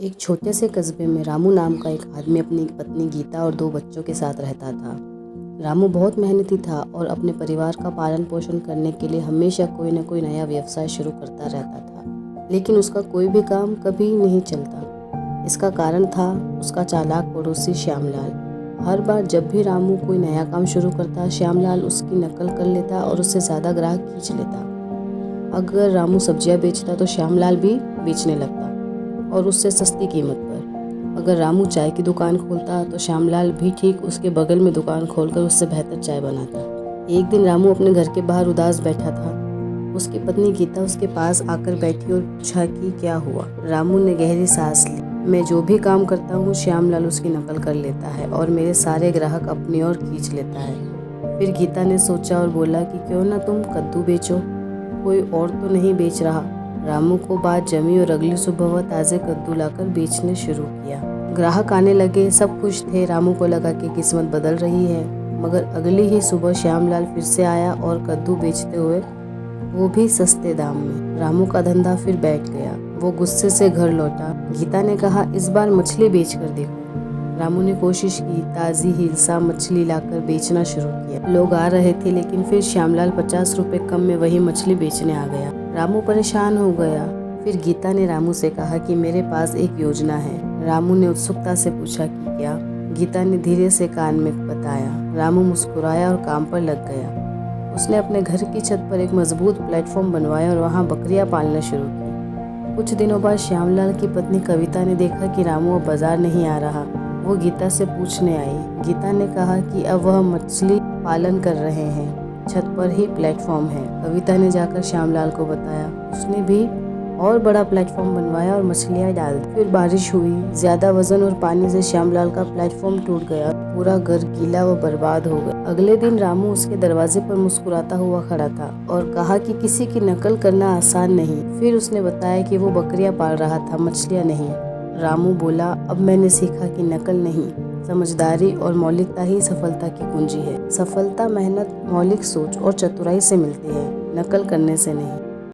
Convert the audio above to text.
एक छोटे से कस्बे में रामू नाम का एक आदमी अपनी पत्नी गीता और 2 बच्चों के साथ रहता था। रामू बहुत मेहनती था और अपने परिवार का पालन पोषण करने के लिए हमेशा कोई न कोई नया व्यवसाय शुरू करता रहता था, लेकिन उसका कोई भी काम कभी नहीं चलता। इसका कारण था उसका चालाक पड़ोसी श्यामलाल। हर बार जब भी रामू कोई नया काम शुरू करता, श्यामलाल उसकी नकल कर लेता और उससे ज़्यादा ग्राहक खींच लेता। अगर रामू सब्जियां बेचता तो श्यामलाल भी बेचने लगता और उससे सस्ती कीमत पर। अगर रामू चाय की दुकान खोलता तो श्यामलाल भी ठीक उसके बगल में दुकान खोलकर उससे बेहतर चाय बनाता। एक दिन रामू अपने घर के बाहर उदास बैठा था। उसकी पत्नी गीता उसके पास आकर बैठी और पूछा कि क्या हुआ। रामू ने गहरी सांस ली। मैं जो भी काम करता हूँ श्यामलाल उसकी नकल कर लेता है और मेरे सारे ग्राहक अपनी ओर खींच लेता है। फिर गीता ने सोचा और बोला कि क्यों ना तुम कद्दू बेचो, कोई और तो नहीं बेच रहा। रामू को बात जमी और अगली सुबह वह ताज़े कद्दू लाकर बेचने शुरू किया। ग्राहक आने लगे, सब खुश थे। रामू को लगा कि किस्मत बदल रही है, मगर अगली ही सुबह श्यामलाल फिर से आया और कद्दू बेचते हुए, वो भी सस्ते दाम में। रामू का धंधा फिर बैठ गया। वो गुस्से से घर लौटा। गीता ने कहा, इस बार मछली बेच कर देखो। रामू ने कोशिश की, ताज़ी हिलसा मछली लाकर बेचना शुरू किया। लोग आ रहे थे, लेकिन फिर श्यामलाल 50 रुपए कम में वही मछली बेचने आ गया। रामू परेशान हो गया। फिर गीता ने रामू से कहा कि मेरे पास एक योजना है। रामू ने उत्सुकता से पूछा कि क्या? गीता ने धीरे से कान में बताया। रामू मुस्कुराया और काम पर लग गया। उसने अपने घर की छत पर एक मजबूत प्लेटफॉर्म बनवाया और वहाँ बकरियां पालना शुरू की। कुछ दिनों बाद श्यामलाल की पत्नी कविता ने देखा कि रामू अब बाजार नहीं आ रहा। वो गीता से पूछने आई। गीता ने कहा कि अब वह मछली पालन कर रहे हैं, छत पर ही प्लेटफॉर्म है। कविता ने जाकर श्यामलाल को बताया। उसने भी और बड़ा प्लेटफॉर्म बनवाया और मछलियाँ डाल दी। फिर बारिश हुई। ज्यादा वजन और पानी से श्यामलाल का प्लेटफॉर्म टूट गया। पूरा घर गीला व बर्बाद हो गया। अगले दिन रामू उसके दरवाजे पर मुस्कुराता हुआ खड़ा था और कहा कि किसी की नकल करना आसान नहीं। फिर उसने बताया कि वो बकरियां पाल रहा था, मछलियाँ नहीं। रामू बोला, अब मैंने सीखा कि नकल नहीं, समझदारी और मौलिकता ही सफलता की कुंजी है। सफलता मेहनत, मौलिक सोच और चतुराई से मिलती है, नकल करने से नहीं।